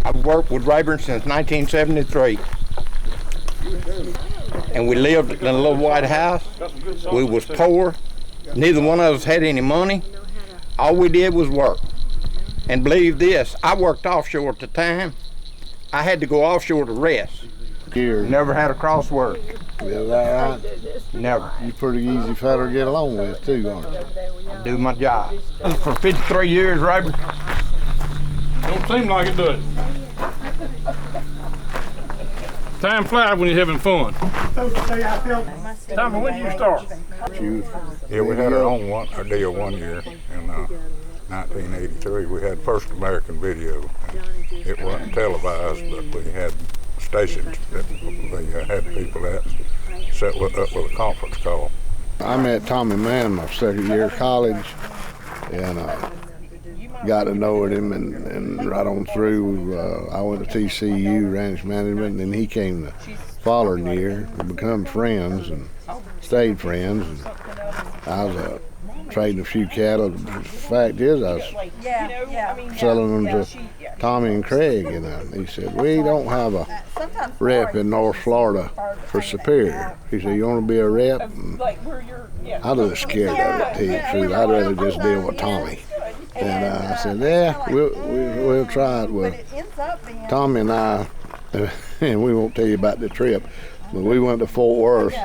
I've worked with Rayburn since 1973. And we lived in a little white house. We was poor. Neither one of us had any money. All we did was work. And believe this, I worked offshore at the time. I had to go offshore to rest. Never had a cross word. Is that right? Never. You're pretty easy fella to get along with too, aren't you? I do my job. For 53 years, Rayburn. Don't seem like it, does it? Time flies when you're having fun. Tommy, when did you start? Yeah, we had our own deal one year in 1983. We had First American Video. It wasn't televised, but we had stations that they had people at set up with a conference call. I met Tommy Mann my second year of college, and got to know him, and right on through, I went to TCU ranch management, and then he came the following year. We become friends and stayed friends. And I was trading a few cattle. The fact is, I was selling them to Tommy and Craig, and he said, "We don't have a rep in North Florida for Superior." He said, "You want to be a rep?" And I was scared of it, to tell you the truth. I'd rather just deal with Tommy. And I said, "Yeah, we'll try it." Well, Tommy and I, and we won't tell you about the trip, but we went to Fort Worth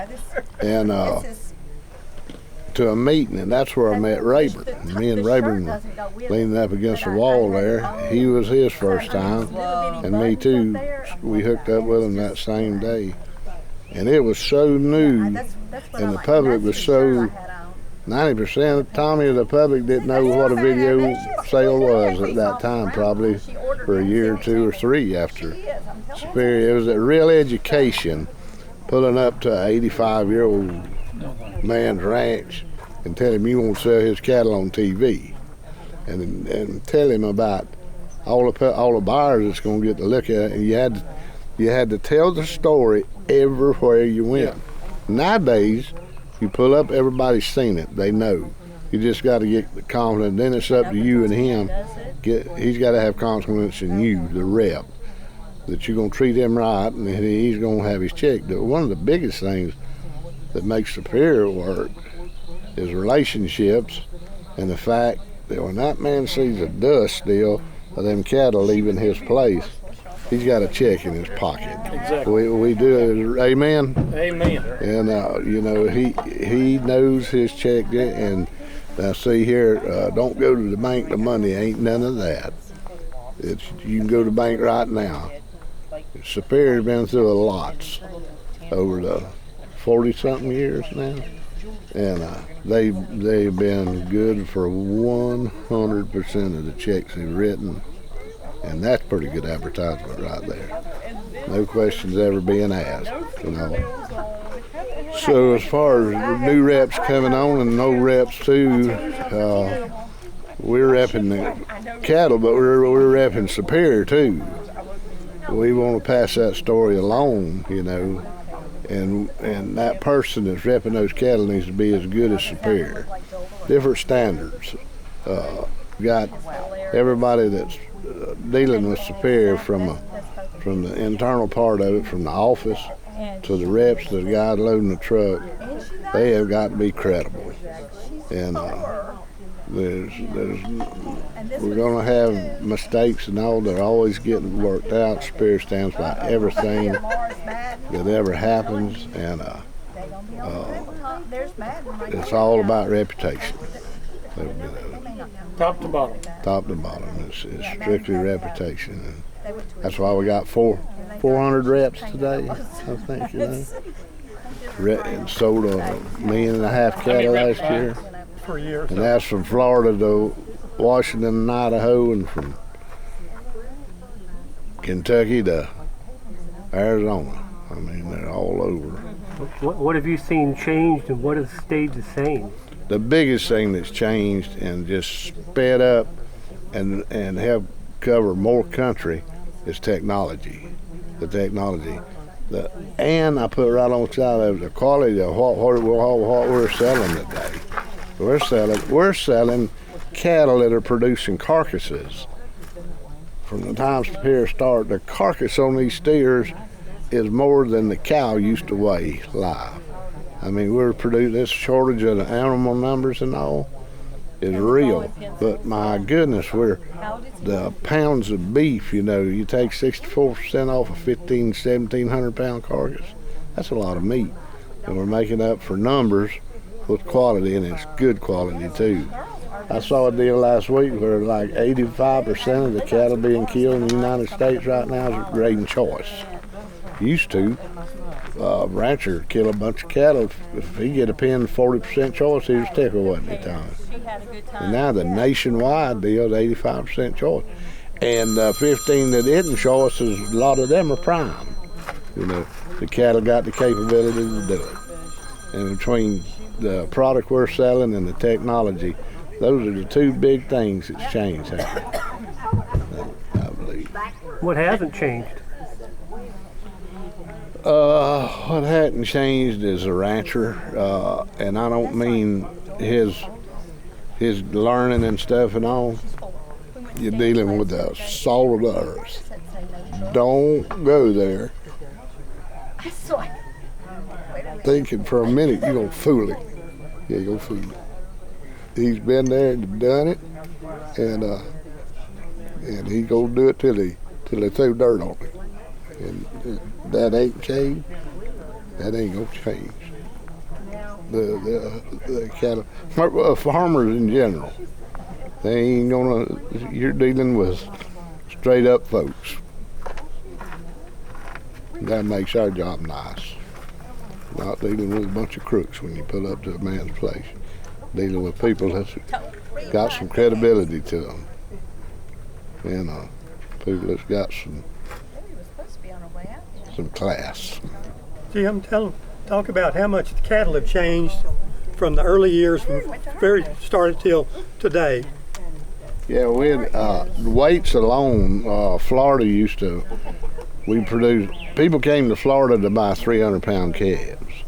and to a meeting, and that's where I met Rayburn. Me and Rayburn were leaning up against the wall there. He was his first time, and me too. We hooked up with him that same day. And it was so new, and the public was so 90% of Tommy of the public didn't know what a video sale was at that time, probably for a year or two or three after Superior. It was a real education, pulling up to an 85-year-old man's ranch and tell him you want to sell his cattle on TV, and tell him about all the buyers that's going to get to look at it. And you had to tell the story everywhere you went. Nowadays, you pull up, everybody's seen it. They know. You just got to get the confidence. Then it's up to you and him. He's got to have confidence in you, the rep, that you're going to treat him right, and he's going to have his check. One of the biggest things that makes Superior work is relationships, and the fact that when that man sees a dust still of them cattle leaving his place, he's got a check in his pocket. Exactly. We do it. Amen. Amen. And he knows his check. And now see here, don't go to the bank. The money ain't none of that. You can go to the bank right now. Superior's been through a lot over the 40-something years now, and they've been good for 100% of the checks they've written. And that's pretty good advertisement right there. No questions ever being asked, So as far as new reps coming on and no reps too, we're repping the cattle, but we're repping Superior too. We want to pass that story along, and that person that's repping those cattle needs to be as good as Superior. Different standards. Got everybody that's dealing with Superior from the internal part of it, from the office to the reps to the guy loading the truck. They have got to be credible, and we're going to have mistakes and all. They're always getting worked out. Superior stands by everything that ever happens, and it's all about reputation. Top to bottom. Top to bottom. It's strictly reputation. And that's why we got 400 reps today, I think. And sold 1.5 million cattle last year. For a year. And that's from Florida to Washington and Idaho, and from Kentucky to Arizona. I mean, they're all over. What have you seen changed, and what has stayed the same? The biggest thing that's changed and just sped up and helped cover more country is technology. The technology. And I put right on the side of the quality of what we're selling today. We're selling cattle that are producing carcasses from the time Superior started, the carcass on these steers is more than the cow used to weigh live. I mean, we're producing this shortage of the animal numbers and all is real. But my goodness, the pounds of beef, you know, you take 64% off a 1,700 pound carcass. That's a lot of meat. And we're making up for numbers with quality, and it's good quality too. I saw a deal last week where like 85% of the cattle being killed in the United States right now is grading choice. Used to, a rancher would kill a bunch of cattle. If he get a pen 40% choice, he was tickled, wasn't he, Tom? And now the nationwide deal is 85% choice. And 15 that isn't choice, a lot of them are prime. You know, the cattle got the capability to do it. And between the product we're selling and the technology, those are the two big things that's changed, I believe. What hasn't changed? What hadn't changed is a rancher, and I don't mean his learning and stuff and all. You're dealing with the salt of the earth. Don't go there thinking for a minute you're gonna fool him. Yeah, you're gonna fool him. He's been there and done it, and he gonna do it till they throw dirt on him. And that ain't changed. That ain't gonna change. The cattle, farmers in general, they ain't gonna. You're dealing with straight up folks. That makes our job nice. Not dealing with a bunch of crooks when you pull up to a man's place. Dealing with people that's got some credibility to them. You know, people that's got some class. Jim, talk about how much the cattle have changed from the early years, from very started till today. Yeah, we had weights alone. Florida used to. We produced. People came to Florida to buy 300-pound calves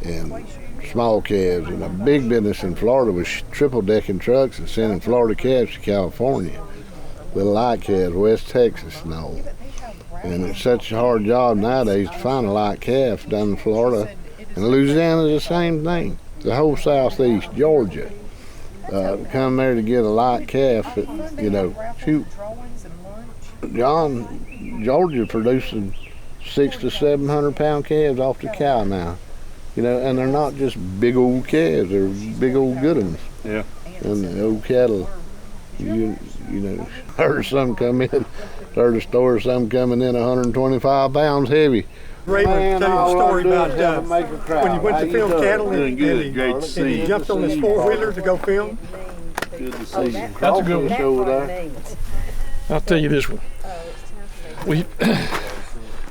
and small calves, and a big business in Florida was triple-decking trucks and sending Florida calves to California. Little light calves, West Texas and all. And it's such a hard job nowadays to find a light calf down in Florida. And Louisiana's the same thing. The whole southeast, Georgia. Come there to get a light calf, you know, shoot. Georgia producing 600 to 700 pound calves off the cow now. You know, and they're not just big old calves, they're big old good ones. Yeah. And the old cattle, you know, heard some come in, heard a story of some coming in 125 pounds heavy. Raymond, tell you a story about when you went to film cattle and he jumped on his four-wheeler to go film. Good to see you. That's a good one. I'll tell you this one.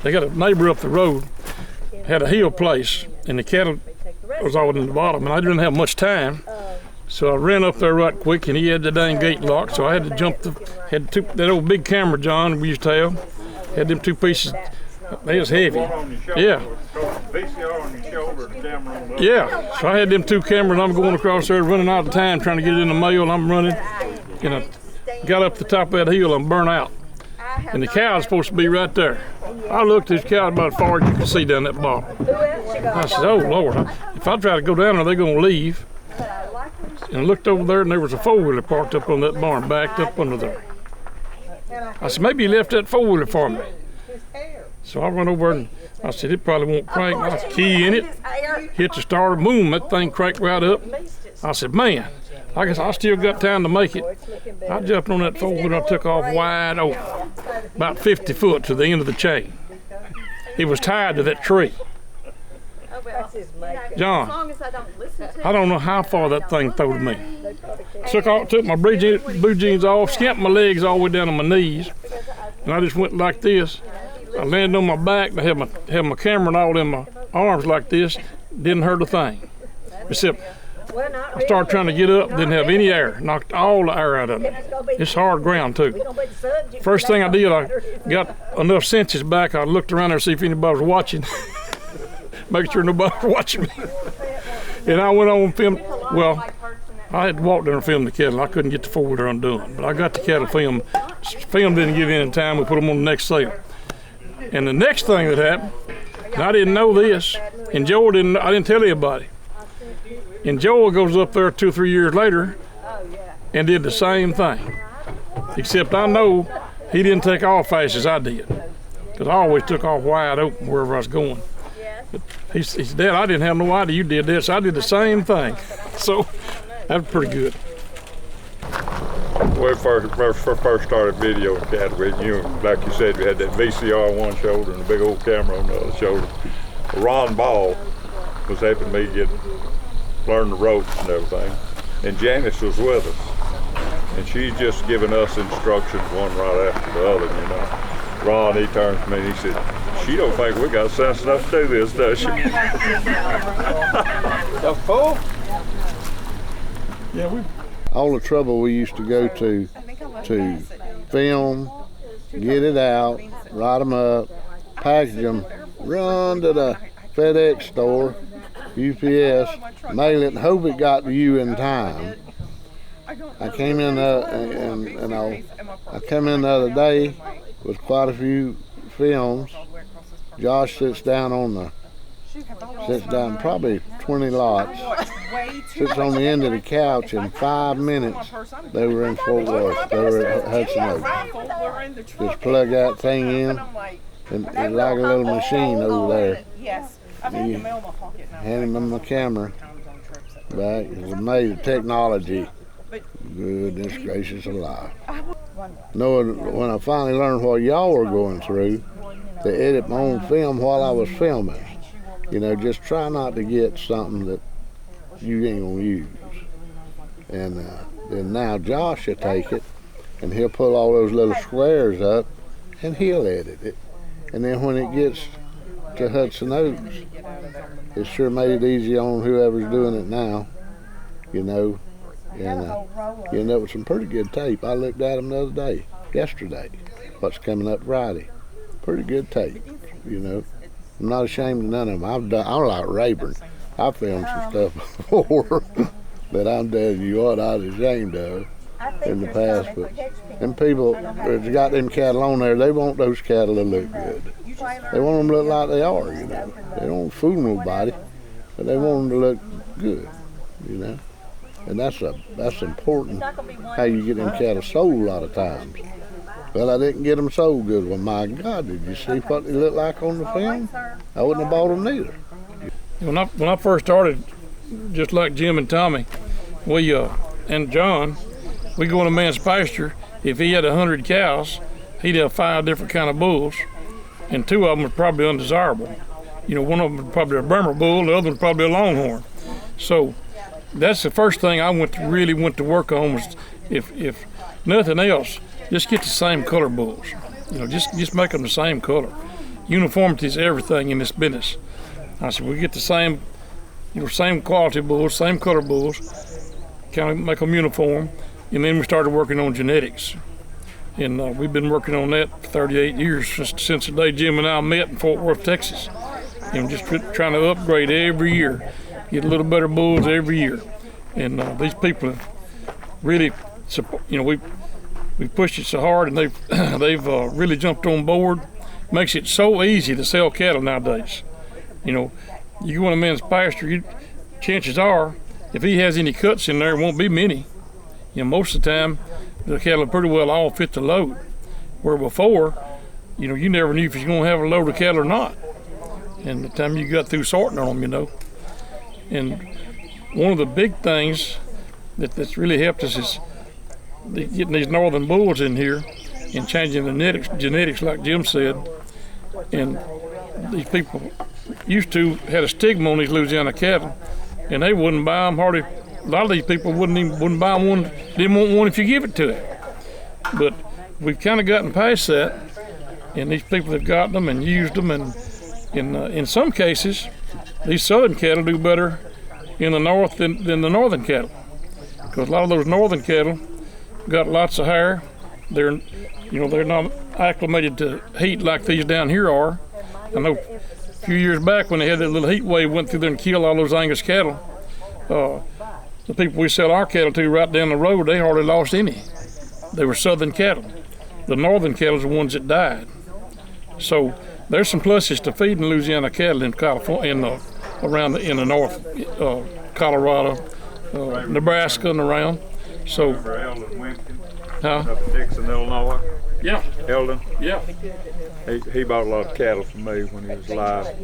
They got a neighbor up the road, had a hill place, and the cattle was all in the bottom, and I didn't have much time. So I ran up there right quick, and he had the dang gate locked, so I had to jump that old big camera, John, we used to have. Had them two pieces. They was heavy. Yeah. Yeah. So I had them two cameras, and I'm going across there, running out of time, trying to get it in the mail, and I'm running. And I got up the top of that hill and burnt out. And the cow was supposed to be right there. I looked at this cow about as far as you could see down that bottom. I said, oh, Lord, if I try to go down there, they're going to leave. And I looked over there, and there was a four-wheeler parked up on that barn, backed up under there. I said, maybe he left that four-wheeler for me. So I went over and I said, it probably won't crank. I was key in it, hit the starter, boom, that thing cranked right up. I said, man, I guess I still got time to make it. I jumped on that four-wheeler, I took off wide open, about 50 foot to the end of the chain. It was tied to that tree. John, I don't know how far that thing throwed me. Took my blue jeans off, skimped my legs all the way down to my knees, and I just went like this. I landed on my back, I had my camera and all in my arms like this, didn't hurt a thing. Except I started trying to get up, didn't have any air, knocked all the air out of me. It's hard ground too. First thing I did, I got enough senses back, I looked around there to see if anybody was watching. Make sure nobody was watching me. And I went on and filmed, well, I had to walk there and film the cattle. I couldn't get the four-wheeler undone, but I got the cattle filmed film didn't get in time, we put them on the next sale. And the next thing that happened, and I didn't know this, and Joel didn't, I didn't tell anybody. And Joel goes up there 2 or 3 years later and did the same thing. Except I know he didn't take off fast as I did. Because I always took off wide open wherever I was going. But he said, Dad, I didn't have no idea you did this. I did the same thing. So that was pretty good. When we first started videoing cattle, like you said, we had that VCR on one shoulder and a big old camera on the other shoulder. Ron Ball was helping me learn the ropes and everything. And Janice was with us. And she's just giving us instructions one right after the other, you know. Ron, he turned to me and he said, she don't think we got sense enough to do this, does she? The full? Yeah, All the trouble we used to go to film, get it out, write them up, package them, run to the FedEx store, UPS, mail it, and hope it got to you in time. I came in I come in the other day with quite a few films. Josh sits down probably 20 lots, sits on the end of the couch. In 5 minutes, they were in Fort Worth. They were at Hudson Oaks. Just plug that thing in, and it's like a little machine over there. You hand him my camera back. It was amazing technology. Goodness gracious alive. Knowing when I finally learned what y'all were going through, to edit my own film while I was filming. You know, just try not to get something that you ain't gonna use. And then now Josh will take it and he'll pull all those little squares up and he'll edit it. And then when it gets to Hudson Oaks, it sure made it easy on whoever's doing it now, you know. And you end up with some pretty good tape. I looked at them the other day, yesterday, what's coming up Friday. Pretty good tape, you know. I'm not ashamed of none of them. I'm like Rayburn. I filmed some stuff before that I'm telling you what I was ashamed of in the past. But them people that's got them cattle on there, they want those cattle to look good. They want them to look like they are, you know. They don't fool nobody, but they want them to look good, you know. And that's important, how you get them cattle sold a lot of times. Well, I didn't get them sold good. Well, my God, did you see what they look like on the film? I wouldn't have bought them neither. When I first started, just like Jim and Tommy, we and John, we go in a man's pasture. If he had 100 cows, he'd have 5 different kind of bulls, and 2 of them were probably undesirable. You know, one of them was probably a Bremer bull, the other was probably a Longhorn. So that's the first thing I really went to work on was, if nothing else, just get the same color bulls. You know, just make them the same color. Uniformity is everything in this business. I said, we get the same, same quality bulls, same color bulls, kind of make them uniform, and then we started working on genetics. And we've been working on that for 38 years, since the day Jim and I met in Fort Worth, Texas. And just trying to upgrade every year, get a little better bulls every year. And these people have really, we pushed it so hard, and they've really jumped on board. Makes it so easy to sell cattle nowadays. You know, you go in a man's pasture, chances are, if he has any cuts in there, it won't be many. You know, most of the time, the cattle pretty well all fit the load. Where before, you never knew if you're going to have a load of cattle or not. And the time you got through sorting on them, And one of the big things that's really helped us is getting these northern bulls in here and changing the genetics, like Jim said. And these people used to had a stigma on these Louisiana cattle, and they wouldn't buy them hardly. A lot of these people wouldn't buy one, didn't want one if you give it to them. But we've kind of gotten past that, and these people have gotten them and used them, and in some cases, these southern cattle do better in the north than the northern cattle, because a lot of those northern cattle got lots of hair. They're not acclimated to heat like these down here are. I know a few years back when they had that little heat wave went through there and killed all those Angus cattle, the people we sell our cattle to right down the road, they hardly lost any. They were southern cattle. the northern cattle are the ones that died. So there's some pluses to feeding Louisiana cattle in California, in the north, Colorado, Nebraska, and around. So, Remember Eldon Wimpkin huh? up in Dixon, Illinois? Yeah, Eldon, yeah. he bought a lot of cattle from me when he was alive.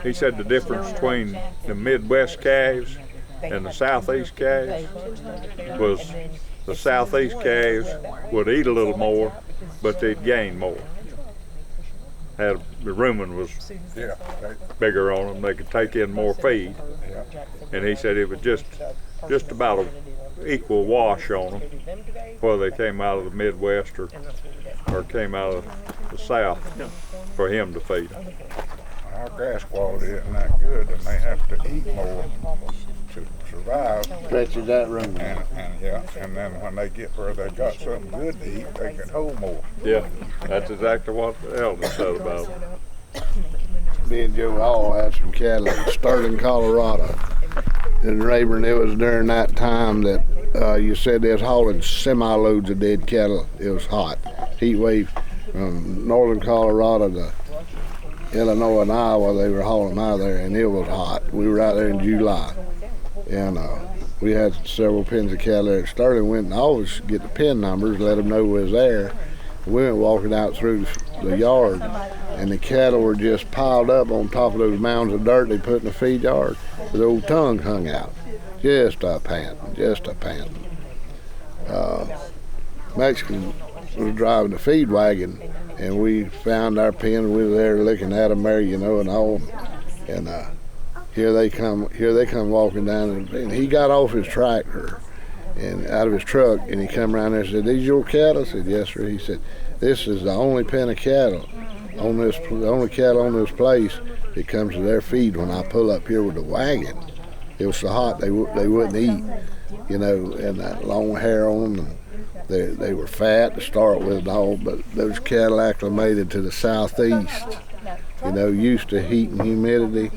He said the difference between the Midwest calves and the Southeast calves was the Southeast calves would eat a little more, but they'd gain more. The rumen was bigger on them; they could take in more feed. And he said it was just about an equal wash on them, whether they came out of the Midwest or came out of the South, for him to feed them. Our grass quality isn't that good, and they have to eat more to survive. Stretches that room. And then when they get where they got something good to eat, they can hold more. Yeah, that's exactly what Eldon said about it. Me and Joe all had some cattle in Sterling, Colorado. In Rayburn, it was during that time that you said they was hauling semi-loads of dead cattle. It was hot. Heat wave from northern Colorado to Illinois and Iowa, they were hauling them out of there, and it was hot. We were out there in July, and we had several pens of cattle there. Sterling went and always get the pen numbers, let them know we was there. We went walking out through the yard, and the cattle were just piled up on top of those mounds of dirt they put in the feed yard. The old tongue hung out, just a panting. Mexican was driving the feed wagon, and we found our pen. We were there looking at them there, and all. And here they come walking down, and he got off his tractor and out of his truck, and he come around there and said, "These your cattle?" I said, "Yes, sir." He said, "This is the only pen of cattle on this, the only cattle on this place that comes to their feed when I pull up here with the wagon. It was so hot they wouldn't eat, and that long hair on them. And they were fat to start with and all, but those cattle acclimated to the southeast, used to heat and humidity.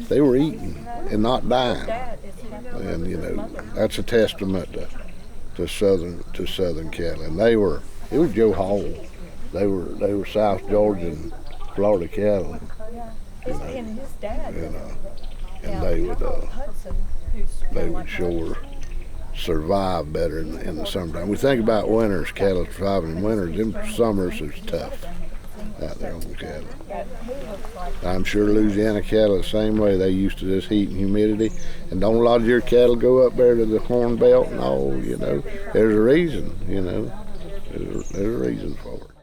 They were eating and not dying, and that's a testament to southern cattle. And it was Joe Hall. They were South Georgia and Florida cattle. And they would sure survive better in the summertime. We think about winters, cattle surviving in winters. Them summers is tough out there on the cattle. I'm sure Louisiana cattle the same way. They used to this heat and humidity. And don't a lot of your cattle go up there to the Corn Belt and all, there's a reason, there's a reason for it.